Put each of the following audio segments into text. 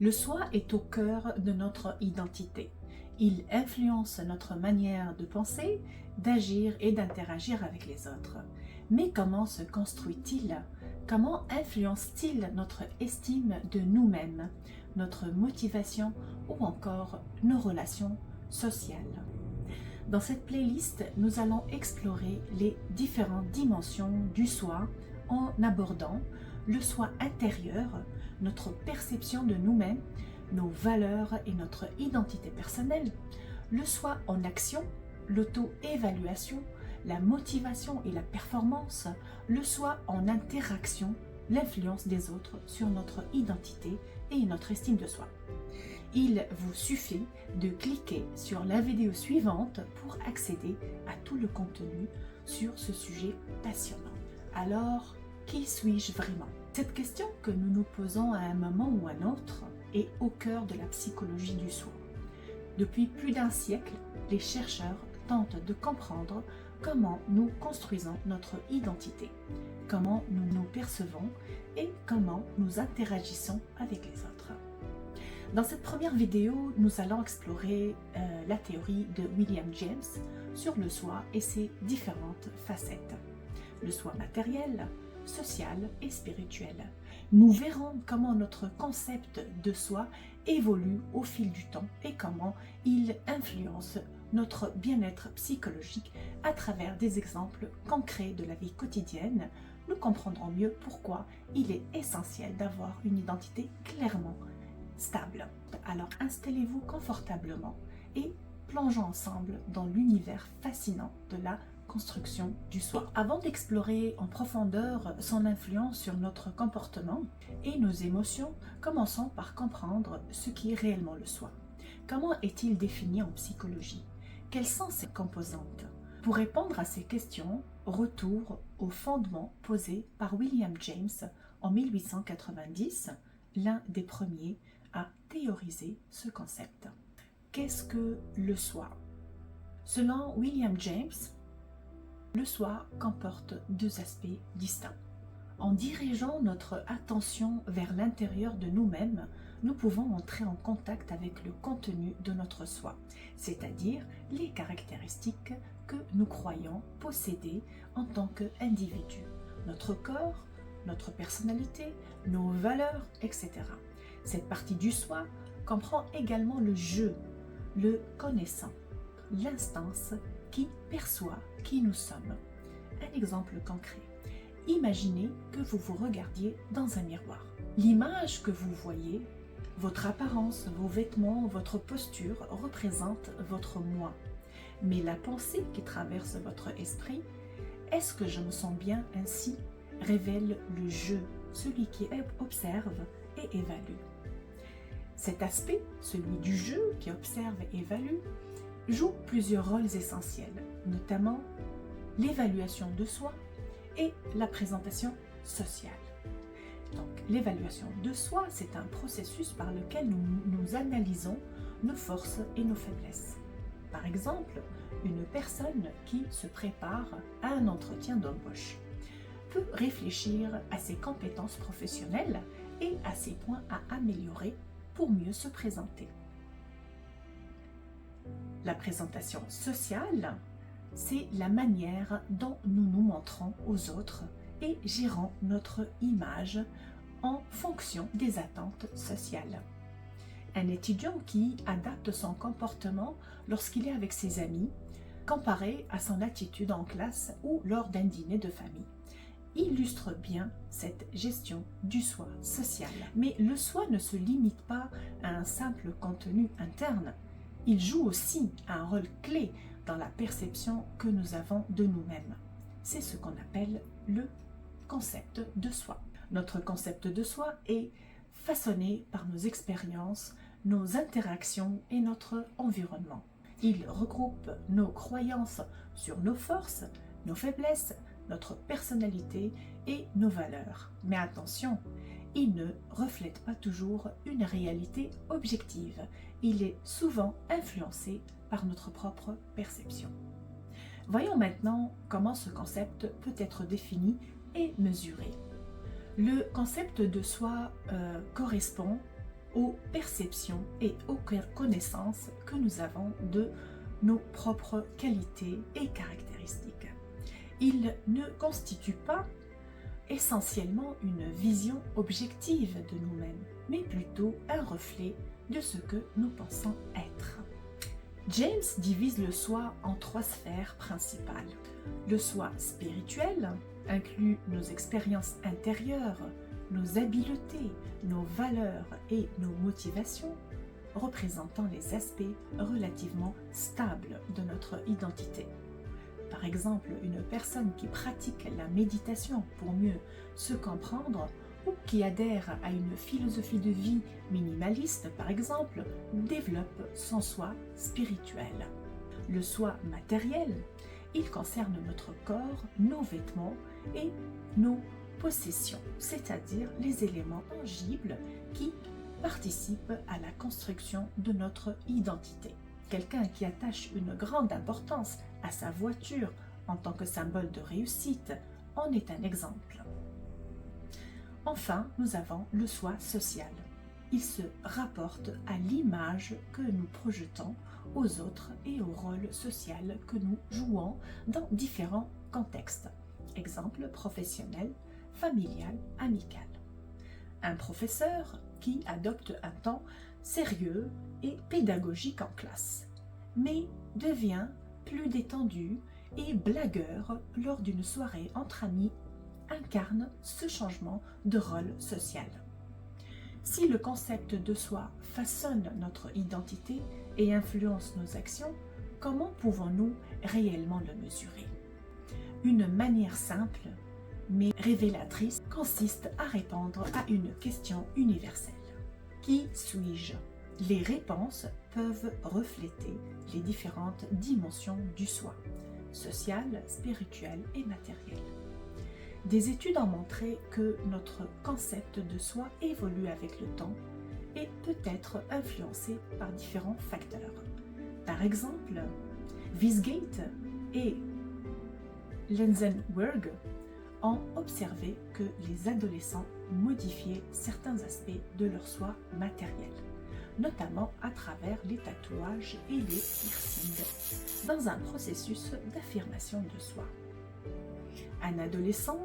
Le soi est au cœur de notre identité. Il influence notre manière de penser, d'agir et d'interagir avec les autres. Mais comment se construit-il? Comment influence-t-il notre estime de nous-mêmes, notre motivation ou encore nos relations sociales? Dans cette playlist, nous allons explorer les différentes dimensions du soi en abordant le soi intérieur, notre perception de nous-mêmes, nos valeurs et notre identité personnelle, le soi en action, l'auto-évaluation, la motivation et la performance, le soi en interaction, l'influence des autres sur notre identité et notre estime de soi. Il vous suffit de cliquer sur la vidéo suivante pour accéder à tout le contenu sur ce sujet passionnant. Alors, qui suis-je vraiment? Cette question que nous nous posons à un moment ou un autre est au cœur de la psychologie du soi. Depuis plus d'un siècle, les chercheurs tentent de comprendre comment nous construisons notre identité, comment nous nous percevons et comment nous interagissons avec les autres. Dans cette première vidéo, nous allons explorer la théorie de William James sur le soi et ses différentes facettes. Le soi matériel, social et spirituel. Nous verrons comment notre concept de soi évolue au fil du temps et comment il influence notre bien-être psychologique à travers des exemples concrets de la vie quotidienne. Nous comprendrons mieux pourquoi il est essentiel d'avoir une identité clairement stable. Alors installez-vous confortablement et plongeons ensemble dans l'univers fascinant de la construction du soi. Avant d'explorer en profondeur son influence sur notre comportement et nos émotions, commençons par comprendre ce qui est réellement le soi. Comment est-il défini en psychologie? Quelles sont ses composantes? Pour répondre à ces questions, retour aux fondements posés par William James en 1890, l'un des premiers à théoriser ce concept. Qu'est-ce que le soi? Selon William James, le soi comporte deux aspects distincts. En dirigeant notre attention vers l'intérieur de nous-mêmes, nous pouvons entrer en contact avec le contenu de notre soi, c'est-à-dire les caractéristiques que nous croyons posséder en tant qu'individu, notre corps, notre personnalité, nos valeurs, etc. Cette partie du soi comprend également le je, le connaissant, l'instance qui perçoit qui nous sommes. Un exemple concret. Imaginez que vous vous regardiez dans un miroir. L'image que vous voyez, votre apparence, vos vêtements, votre posture représente votre moi. Mais la pensée qui traverse votre esprit, est-ce que je me sens bien ainsi, révèle le je, celui qui observe et évalue. Cet aspect, celui du je qui observe et évalue, joue plusieurs rôles essentiels, notamment l'évaluation de soi et la présentation sociale. Donc, l'évaluation de soi, c'est un processus par lequel nous analysons nos forces et nos faiblesses. Par exemple, une personne qui se prépare à un entretien d'embauche peut réfléchir à ses compétences professionnelles et à ses points à améliorer pour mieux se présenter. La présentation sociale, c'est la manière dont nous nous montrons aux autres et gérons notre image en fonction des attentes sociales. Un étudiant qui adapte son comportement lorsqu'il est avec ses amis, comparé à son attitude en classe ou lors d'un dîner de famille, illustre bien cette gestion du soi social. Mais le soi ne se limite pas à un simple contenu interne. Il joue aussi un rôle clé dans la perception que nous avons de nous-mêmes. C'est ce qu'on appelle le concept de soi. Notre concept de soi est façonné par nos expériences, nos interactions et notre environnement. Il regroupe nos croyances sur nos forces, nos faiblesses, notre personnalité et nos valeurs. Mais attention, il ne reflète pas toujours une réalité objective. Il est souvent influencé par notre propre perception. Voyons maintenant comment ce concept peut être défini et mesuré. Le concept de soi correspond aux perceptions et aux connaissances que nous avons de nos propres qualités et caractéristiques. Il ne constitue pas essentiellement une vision objective de nous-mêmes, mais plutôt un reflet de ce que nous pensons être. James divise le soi en 3 sphères principales. Le soi spirituel inclut nos expériences intérieures, nos habiletés, nos valeurs et nos motivations, représentant les aspects relativement stables de notre identité. Par exemple, une personne qui pratique la méditation pour mieux se comprendre ou qui adhère à une philosophie de vie minimaliste, par exemple, développe son soi spirituel. Le soi matériel, il concerne notre corps, nos vêtements et nos possessions, c'est-à-dire les éléments tangibles qui participent à la construction de notre identité. Quelqu'un qui attache une grande importance à sa voiture en tant que symbole de réussite en est un exemple. Enfin, nous avons le soi social. Il se rapporte à l'image que nous projetons aux autres et au rôle social que nous jouons dans différents contextes. Exemple professionnel, familial, amical. Un professeur qui adopte un ton sérieux et pédagogique en classe, mais devient plus détendu et blagueur lors d'une soirée entre amis, incarne ce changement de rôle social. Si le concept de soi façonne notre identité et influence nos actions, comment pouvons-nous réellement le mesurer? Une manière simple mais révélatrice consiste à répondre à une question universelle. Qui suis-je? Les réponses peuvent refléter les différentes dimensions du soi, social, spirituel et matériel. Des études ont montré que notre concept de soi évolue avec le temps et peut être influencé par différents facteurs. Par exemple, Wiesgate et Lenzenberg ont observé que les adolescents modifiaient certains aspects de leur soi matériel, notamment à travers les tatouages et les piercings, dans un processus d'affirmation de soi. Un adolescent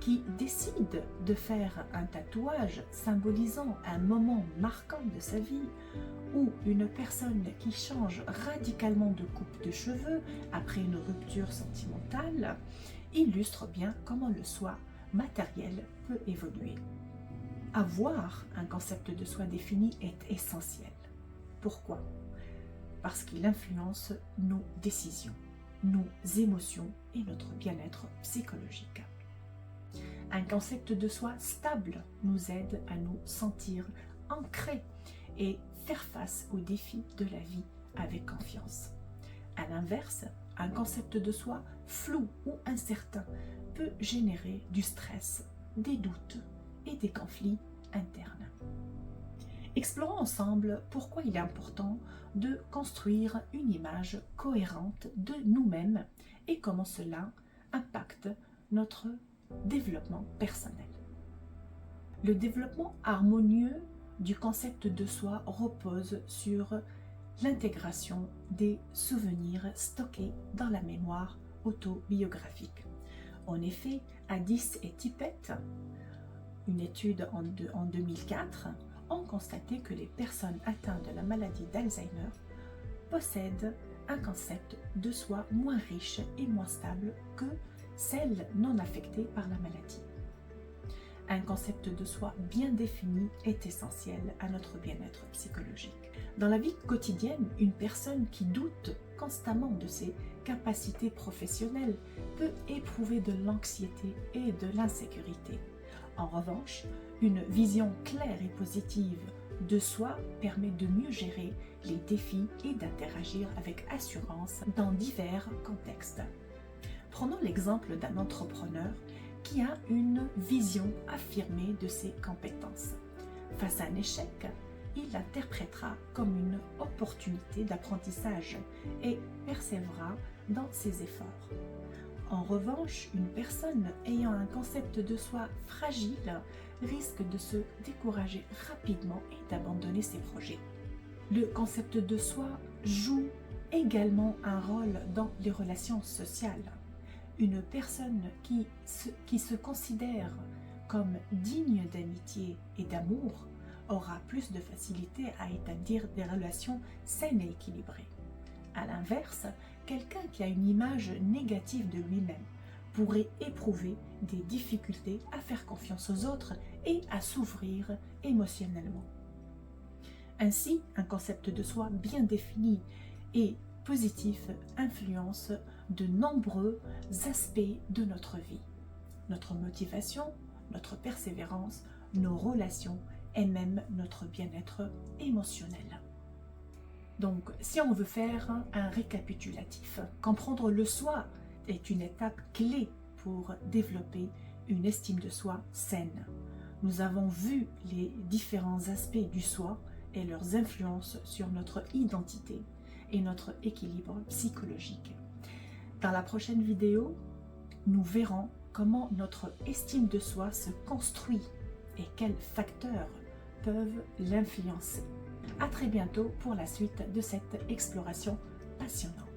qui décide de faire un tatouage symbolisant un moment marquant de sa vie, ou une personne qui change radicalement de coupe de cheveux après une rupture sentimentale, illustre bien comment le soi matériel peut évoluer. Avoir un concept de soi défini est essentiel. Pourquoi? Parce qu'il influence nos décisions, nos émotions et notre bien-être psychologique. Un concept de soi stable nous aide à nous sentir ancrés et faire face aux défis de la vie avec confiance. À l'inverse, un concept de soi flou ou incertain peut générer du stress, des doutes et des conflits internes. Explorons ensemble pourquoi il est important de construire une image cohérente de nous-mêmes et comment cela impacte notre développement personnel. Le développement harmonieux du concept de soi repose sur l'intégration des souvenirs stockés dans la mémoire autobiographique. En effet, Addis et Tippett, une étude en 2004, ont constaté que les personnes atteintes de la maladie d'Alzheimer possèdent un concept de soi moins riche et moins stable que celles non affectées par la maladie. Un concept de soi bien défini est essentiel à notre bien-être psychologique. Dans la vie quotidienne, une personne qui doute constamment de ses capacités professionnelles peut éprouver de l'anxiété et de l'insécurité. En revanche, une vision claire et positive de soi permet de mieux gérer les défis et d'interagir avec assurance dans divers contextes. Prenons l'exemple d'un entrepreneur qui a une vision affirmée de ses compétences. Face à un échec, il l'interprétera comme une opportunité d'apprentissage et persévérera dans ses efforts. En revanche, une personne ayant un concept de soi fragile risque de se décourager rapidement et d'abandonner ses projets. Le concept de soi joue également un rôle dans les relations sociales. Une personne qui se considère comme digne d'amitié et d'amour aura plus de facilité à établir des relations saines et équilibrées. À l'inverse, quelqu'un qui a une image négative de lui-même pourrait éprouver des difficultés à faire confiance aux autres et à s'ouvrir émotionnellement. Ainsi, un concept de soi bien défini et positif influence de nombreux aspects de notre vie. Notre motivation, notre persévérance, nos relations et même notre bien-être émotionnel. Donc, si on veut faire un récapitulatif, comprendre le soi est une étape clé pour développer une estime de soi saine. Nous avons vu les différents aspects du soi et leurs influences sur notre identité et notre équilibre psychologique. Dans la prochaine vidéo, nous verrons comment notre estime de soi se construit et quels facteurs peuvent l'influencer. À très bientôt pour la suite de cette exploration passionnante.